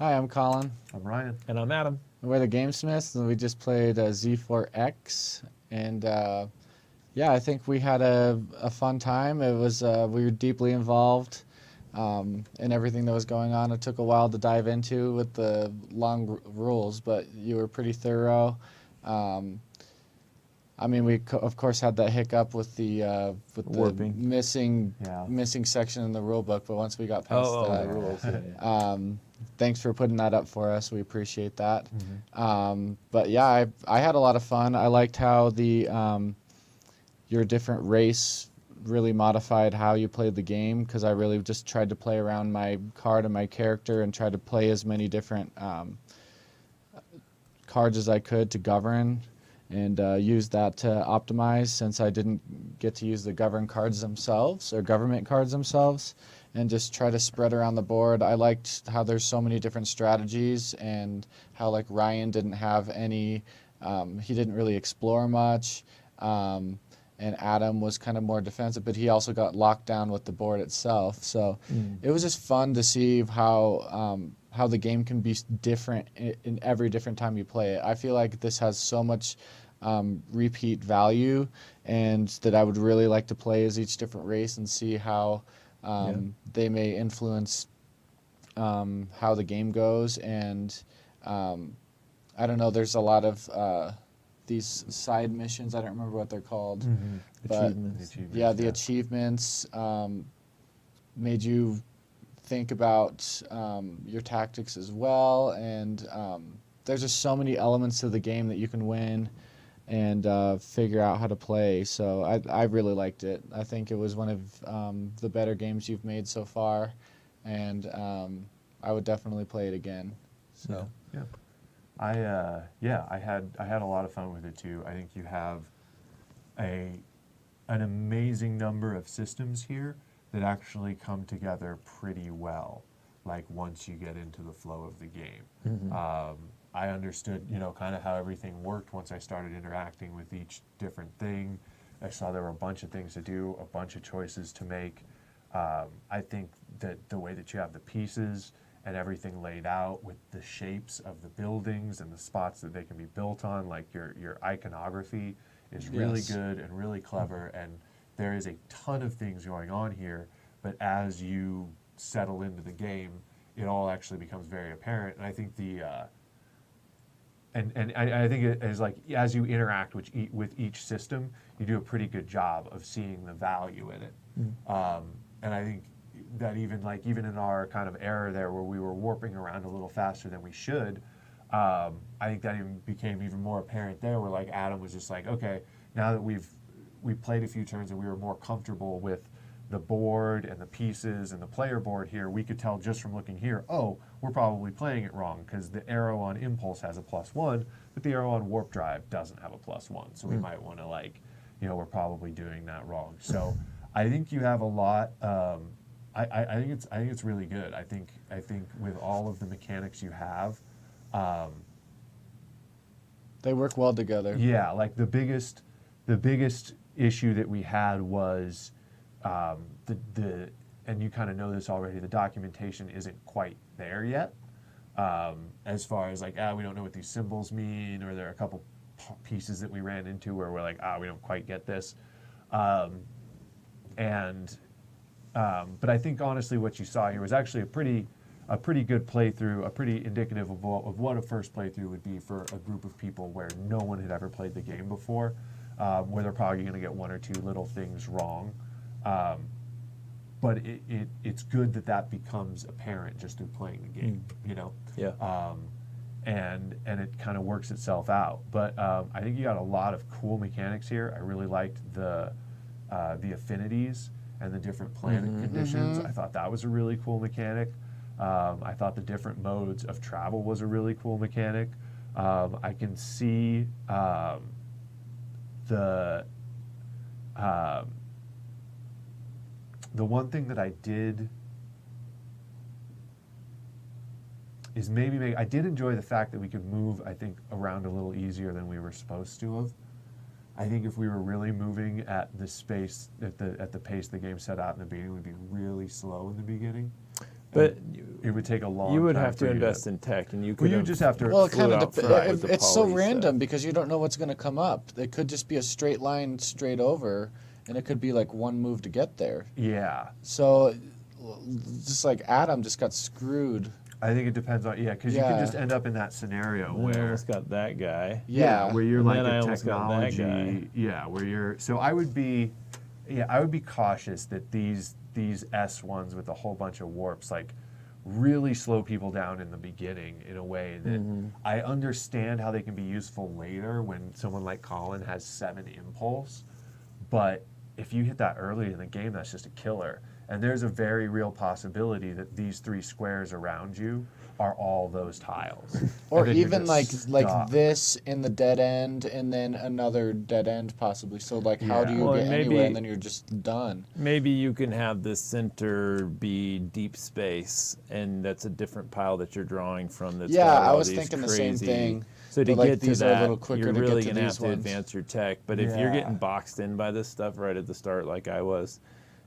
Hi, I'm Colin. I'm Ryan. And I'm Adam. We're the Gamesmiths, and we just played Z4X. And yeah, I think we had a fun time. It was we were deeply involved in everything that was going on. It took a while to dive into with the long rules, but you were pretty thorough. Um, I mean, of course had that hiccup with the Warping. missing section in the rule book, but once we got past that, rules. thanks for putting that up for us. We appreciate that. Mm-hmm. But yeah, I had a lot of fun. I liked how your different race really modified how you played the game, because I really just tried to play around my card and my character and tried to play as many different cards as I could to govern, and use that to optimize, since I didn't get to use the govern cards themselves or government cards themselves, and just try to spread around the board. I liked how there's so many different strategies, and how like Ryan didn't have any, he didn't really explore much, and Adam was kind of more defensive, but he also got locked down with the board itself. So it was just fun to see how the game can be different in every different time you play it. I feel like this has so much repeat value, and that I would really like to play as each different race and see how they may influence how the game goes. And I don't know, there's a lot of these side missions. I don't remember what they're called. Mm-hmm. But Achievements. yeah, the achievements made you think about your tactics as well, and there's just so many elements to the game that you can win and figure out how to play. So I really liked it. I think it was one of the better games you've made so far, and I would definitely play it again. So Yeah. I had a lot of fun with it too. I think you have an amazing number of systems here that actually come together pretty well, like once you get into the flow of the game. Mm-hmm. I understood, kind of how everything worked once I started interacting with each different thing. I saw there were a bunch of things to do, a bunch of choices to make. I think that the way that you have the pieces and everything laid out with the shapes of the buildings and the spots that they can be built on, like your iconography is really Yes. good and really clever, and there is a ton of things going on here, but as you settle into the game, it all actually becomes very apparent. And I think I think it is like, as you interact with each system, you do a pretty good job of seeing the value in it. And I think that even in our kind of era there where we were warping around a little faster than we should, I think that even became even more apparent there, where like Adam was just like, okay, now that we played a few turns and we were more comfortable with the board and the pieces and the player board here, we could tell just from looking here, oh, we're probably playing it wrong, because the arrow on Impulse has a +1, but the arrow on Warp Drive doesn't have a +1. So we might want to we're probably doing that wrong. So I think you have a lot. I think it's really good. I think with all of the mechanics you have, they work well together. yeah, like the biggest issue that we had was the and you kind of know this already, the documentation isn't quite there yet, as far as like, we don't know what these symbols mean, or there are a couple pieces that we ran into where we're like, we don't quite get this, but I think honestly what you saw here was actually a pretty good playthrough, a pretty indicative of what a first playthrough would be for a group of people where no one had ever played the game before, where they're probably going to get one or two little things wrong. But it's good that becomes apparent just through playing the game, Yeah. and it kind of works itself out. But I think you got a lot of cool mechanics here. I really liked the affinities and the different planet conditions. I thought that was a really cool mechanic. I thought the different modes of travel was a really cool mechanic. I can see the one thing that I did is I did enjoy the fact that we could move, I think, around a little easier than we were supposed to have. I think if we were really moving at the pace the game set out in the beginning, we'd be really slow in the beginning. But it would take a long time. you would have for to you invest in tech, and you could. Well, you have just have to. Well, it flew kind out of front with the it's so poly random stuff. because you don't know what's going to come up. It could just be a straight line straight over, and it could be like one move to get there. Yeah. So, just like Adam just got screwed. I think it depends on because you can just end up in that scenario And I where almost got that guy. Yeah. where you're And like then I a almost got that technology where you're so I would be cautious that these S1s with a whole bunch of warps like really slow people down in the beginning in a way that I understand how they can be useful later when someone like Colin has 7 impulse, but if you hit that early in the game, that's just a killer. And there's a very real possibility that these 3 squares around you are all those tiles. Or And then you're even just like stuck. this in the dead end, and then another dead end possibly. So like, how do Yeah. you Well, get and maybe- anywhere, and then you're just done? Maybe you can have the center be deep space, and that's a different pile that you're drawing from. That's Yeah, got I all was these thinking the same crazy- thing. So to But, like, get to these are a that, little quicker you're to get really to gonna have these to ones. advance your tech. But if you're Yeah. getting boxed in by this stuff right at the start, like I was,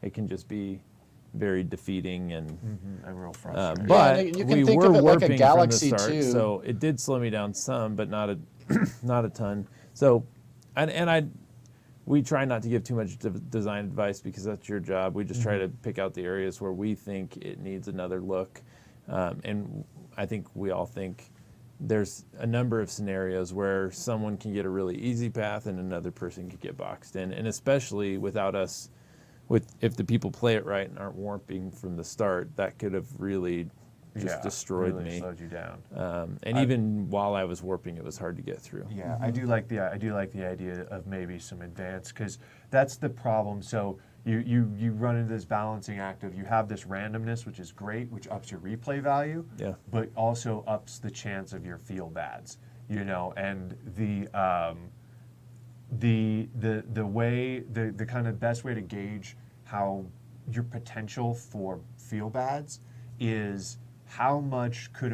it can just be very defeating and. I'm real frustrated. But and you can we think were of it like a warping galaxy, from the start, too. so it did slow me down some, but not a ton. So, we try not to give too much design advice because that's your job. We just try to pick out the areas where we think it needs another look, and I think we all think there's a number of scenarios where someone can get a really easy path and another person could get boxed in, and especially without us. If the people play it right and aren't warping from the start, that could have really just destroyed really me. slowed you down. And even while I was warping, it was hard to get through. Yeah, I do like the idea of maybe some advance because that's the problem. So you run into this balancing act of you have this randomness, which is great, which ups your replay value, Yeah. but also ups the chance of your feel bads. And the kind of best way to gauge how your potential for feel bads is how much time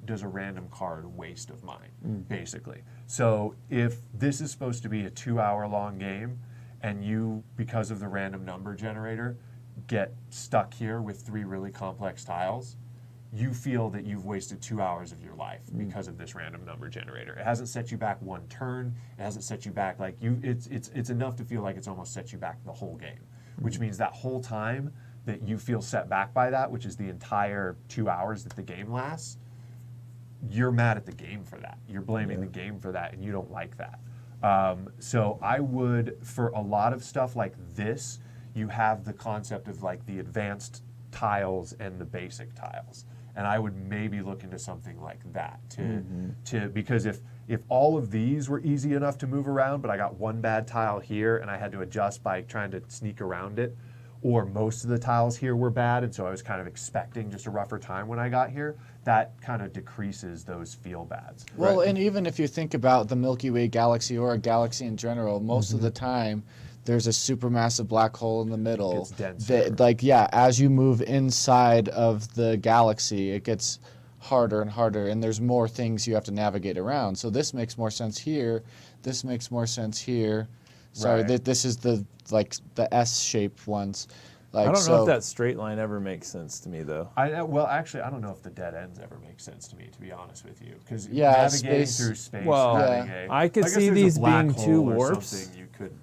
does a random card waste of mine, basically. So if this is supposed to be a 2-hour long game and you, because of the random number generator, get stuck here with 3 really complex tiles, you feel that you've wasted 2 hours of your life because of this random number generator. It hasn't set you back 1 turn. It hasn't set you back it's enough to feel like it's almost set you back the whole game, which means that whole time that you feel set back by that, which is the entire 2 hours that the game lasts, you're mad at the game for that. You're blaming the game for that, and you don't like that. So I would, for a lot of stuff like this, you have the concept of like the advanced tiles and the basic tiles. And I would maybe look into something like that because if all of these were easy enough to move around, but I got 1 bad tile here and I had to adjust by trying to sneak around it, or most of the tiles here were bad and so I was kind of expecting just a rougher time when I got here, that kind of decreases those feel bads. Well, Right. and even if you think about the Milky Way galaxy or a galaxy in general, most of the time there's a supermassive black hole in the middle. It's denser. That, as you move inside of the galaxy, it gets harder and harder, and there's more things you have to navigate around. So this makes more sense here. This makes more sense here. Sorry, Right. this is the S-shaped ones. Like, I don't know so, if that straight line ever makes sense to me, though. Well, actually, I don't know if the dead ends ever make sense to me, to be honest with you, because Yeah, navigating space- through space. Well, having I could guess see there's a these black being hole 2 or warps. something you could,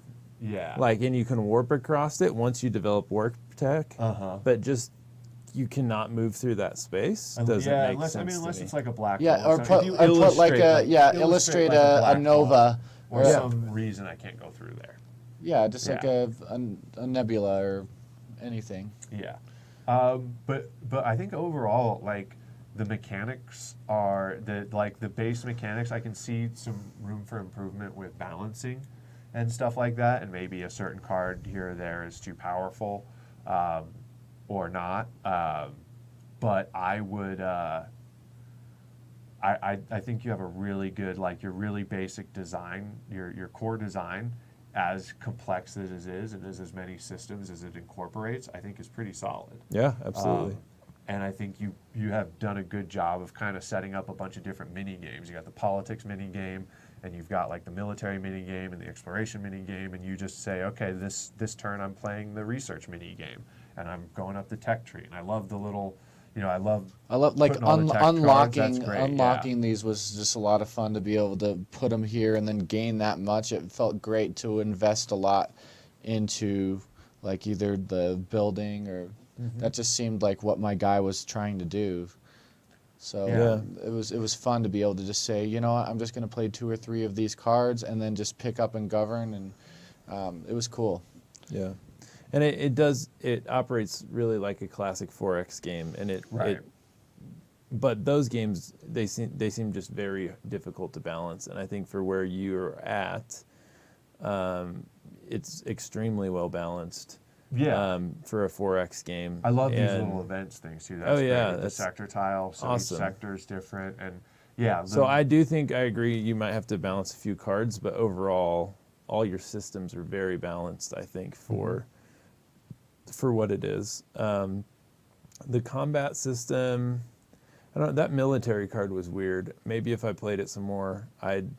yeah. And you can warp across it once you develop warp tech. But just you cannot move through that space. Doesn't make unless sense unless to me. it's like a black yeah, hole. or So put, if you or put like illustrate illustrate like a black hole, nova. or Yeah. some reason I can't go through there. Yeah, just like Yeah. a nebula or anything. Yeah, but I think overall, like the mechanics are the base mechanics. I can see some room for improvement with balancing and stuff like that, and maybe a certain card here or there is too powerful, or not. But I would. I think you have a really good, like your really basic design, your core design, as complex as it is and as many systems as it incorporates, I think is pretty solid. Yeah, absolutely. And I think you have done a good job of kind of setting up a bunch of different mini games. You got the politics mini game, and you've got like the military mini game and the exploration mini game, and you just say, okay, this turn I'm playing the research mini game, and I'm going up the tech tree, and I love the little, I love like putting all the tech cards. That's unlocking great, unlocking these was just a lot of fun to be able to put them here and then gain that much. It felt great to invest a lot into like either the building or that just seemed like what my guy was trying to do. So it was fun to be able to just say, you know what, I'm just going to play 2 or 3 of these cards and then just pick up and govern, and it was cool. Yeah. And it operates really like a classic 4X game, and but those games they seem just very difficult to balance, and I think for where you're at, it's extremely well balanced. Yeah. For a 4X game. I love these little events things too. That's great. The that's sector tile, so awesome. each sector is different, and yeah. So I do think I agree. You might have to balance a few cards, but overall, all your systems are very balanced. I think for what it is. The combat system, I don't know, that military card was weird. Maybe if I played it some more, I'd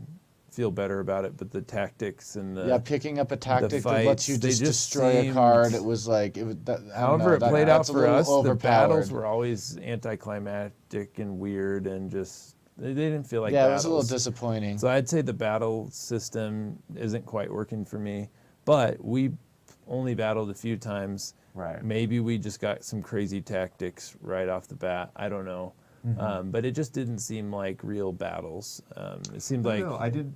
feel better about it. But the tactics and the picking up a tactic that fights, lets you they just just destroy seemed- a card. It was like However, it played out for us. The Overpowered. battles were always anticlimactic and weird, and just they didn't feel like battles. It was a little disappointing. So I'd say the battle system isn't quite working for me. But we only battled a few times. Right. Maybe we just got some crazy tactics right off the bat. I don't know. But it just didn't seem like real battles. It seemed like I did.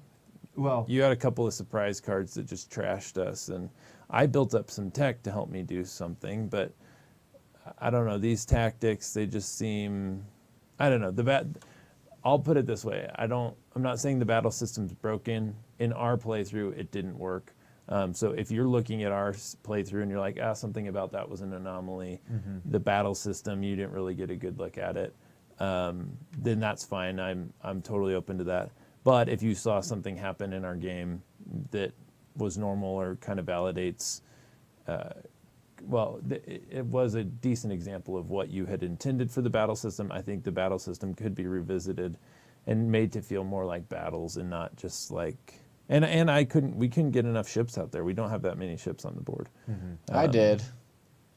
Well, you had a couple of surprise cards that just trashed us, and I built up some tech to help me do something. But I don't know, these tactics, they just seem, I don't know. I'll put it this way: I'm not saying the battle system's broken. In our playthrough, it didn't work. So if you're looking at our playthrough and you're like, something about that was an anomaly, the battle system, you didn't really get a good look at it, then that's fine. I'm totally open to that. But if you saw something happen in our game that was normal or kind of validates, it was a decent example of what you had intended for the battle system. I think the battle system could be revisited and made to feel more like battles and not just like. And we couldn't get enough ships out there. We don't have that many ships on the board. I did.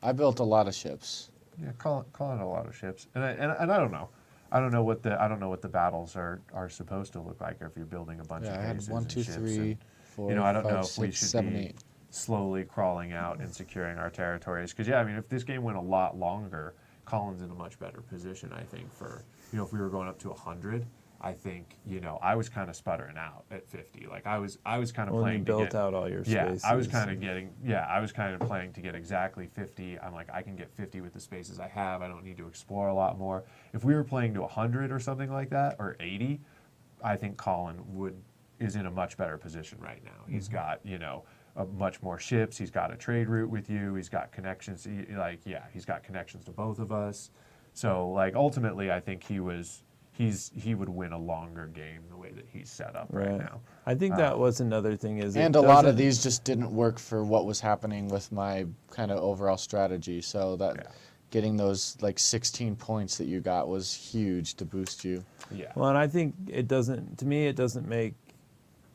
I built a lot of ships. Yeah, call it a lot of ships, and I don't know. I don't know what the battles are supposed to look like, or if you're building a bunch of I had bases 1, and 2, ships 3, and, 4, I don't 5, know if we 6, should 7, be 8. slowly crawling out and securing our territories. Because if this game went a lot longer, Colin's in a much better position, I think. For if we were going up to 100. I think I was kind of sputtering out at 50. Like I was kind of playing. You built out all your spaces. I was kind of playing to get exactly 50. I'm like, I can get 50 with the spaces I have. I don't need to explore a lot more. If we were playing to 100 or something like that, or 80, I think Colin is in a much better position right now. He's got much more ships. He's got a trade route with you. He's got connections. He's got connections to both of us. So ultimately, I think he would win a longer game the way that he's set up right now. I think that was another thing And a lot of these just didn't work for what was happening with my kind of overall strategy. So that getting those 16 points that you got was huge to boost you. Yeah. Well, and I think it doesn't make,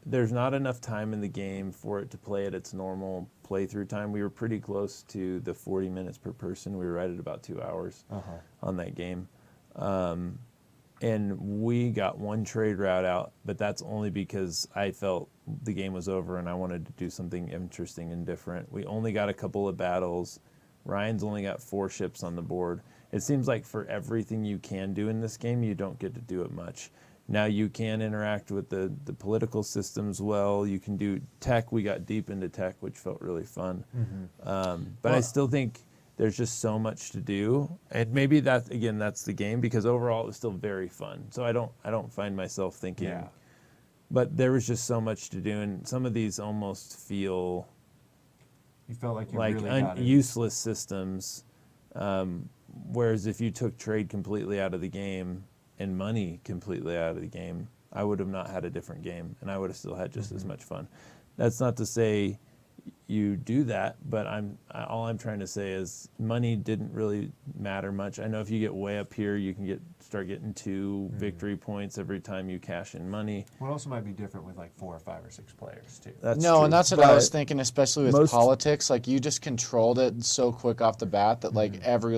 there's not enough time in the game for it to play at its normal playthrough time. We were pretty close to the 40 minutes per person. We were right at about 2 hours on that game. And we got one trade route out, but that's only because I felt the game was over and I wanted to do something interesting and different. We only got a couple of battles. Ryan's only got 4 ships on the board. It seems like for everything you can do in this game, you don't get to do it much. Now you can interact with the political systems well. You can do tech. We got deep into tech, which felt really fun. But I still think there's just so much to do, and maybe that's the game, because overall it was still very fun. So I don't find myself thinking. Yeah. But there was just so much to do, and some of these almost feel You felt like you really got it. useless systems. Whereas if you took trade completely out of the game and money completely out of the game, I would have not had a different game, and I would have still had just as much fun. That's not to say you do that, but all I'm trying to say is money didn't really matter much. I know if you get way up here, you can start getting 2 victory points every time you cash in money. Well, it also might be different with like 4 or 5 or 6 players too. That's No, true. and that's what I was But thinking, especially with most- politics. Like you just controlled it so quick off the bat that like every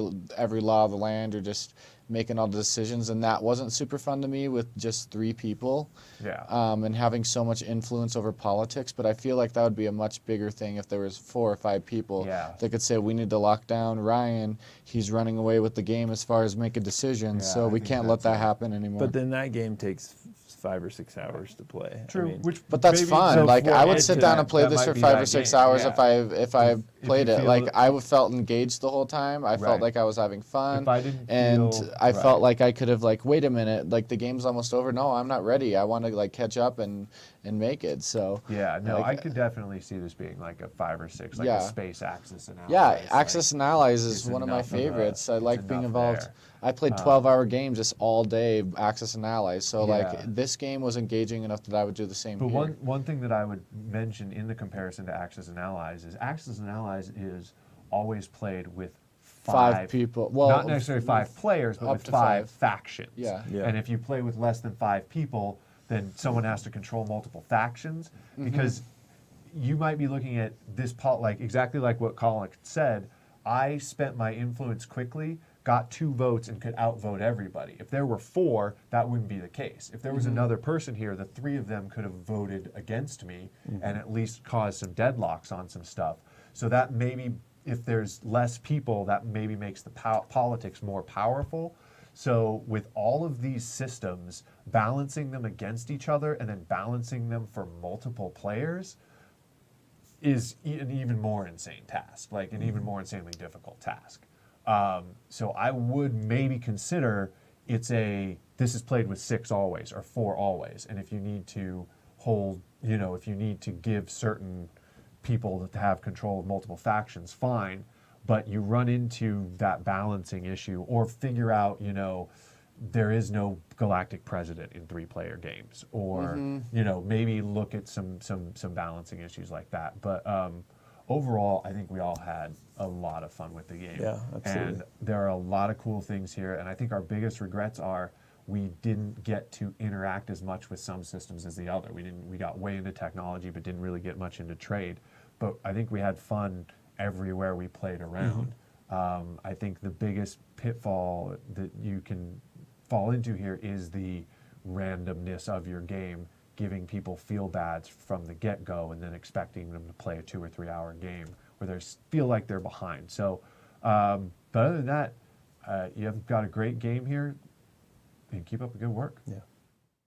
law of the land, you're just making all the decisions, and that wasn't super fun to me with just 3 people. Yeah. And having so much influence over politics. But I feel like that would be a much bigger thing if there was 4 or 5 people that could say, we need to lock down Ryan. He's running away with the game as far as making decisions, Yeah, so I we think can't let that's that happen anymore. But then that game takes 5 or 6 hours to play. True. I mean, But that's maybe- fun. so like for I would it sit to- down and play that this might for be 5 or that 6 game, hours yeah. if I If played you it. feel Like it- I felt engaged the whole time. I felt Right. like I was having fun. If I didn't and feel- I felt right. like I could have like, wait a minute, like the game's almost over. No, I'm not ready. I want to like catch up and make it. So Yeah, no, like, I could definitely see this being like a 5 or 6, like Yeah. a space Axis analysis. yeah, like, Axis and Allies is it's one of my enough of a- favorites. I it's like being enough involved. there. I played 12-hour games just all day, Axis and Allies. So Yeah. like this game was engaging enough that I would do the same But here. one thing that I would mention in the comparison to Axis and Allies is always played with 5 people. Well, not necessarily 5 players, but up with to 5 5. factions. Yeah. Yeah. And if you play with less than 5 people, then someone has to control multiple factions because you might be looking at this like exactly like what Colin said. I spent my influence quickly, got 2 votes, and could outvote everybody. If there were 4, that wouldn't be the case. If there was another person here, the 3 of them could have voted against me and at least caused some deadlocks on some stuff. So that maybe, if there's less people, that maybe makes the politics more powerful. So with all of these systems, balancing them against each other and then balancing them for multiple players is an even more insane task, like an even more insanely difficult task. So I would maybe consider this is played with 6 always or 4 always. And if you need to hold, if you need to give certain people to have control of multiple factions, fine. But you run into that balancing issue or figure out, there is no galactic president in 3-player games, or maybe look at some balancing issues like that. But overall, I think we all had a lot of fun with the game. Yeah, absolutely. And there are a lot of cool things here, and I think our biggest regrets are we didn't get to interact as much with some systems as the other. We got way into technology, but didn't really get much into trade. But I think we had fun everywhere we played around. I think the biggest pitfall that you can fall into here is the randomness of your game, giving people feel bads from the get-go and then expecting them to play a 2 or 3 hour game where they feel like they're behind. So, but other than that, you've got a great game here, and keep up the good work. Yeah.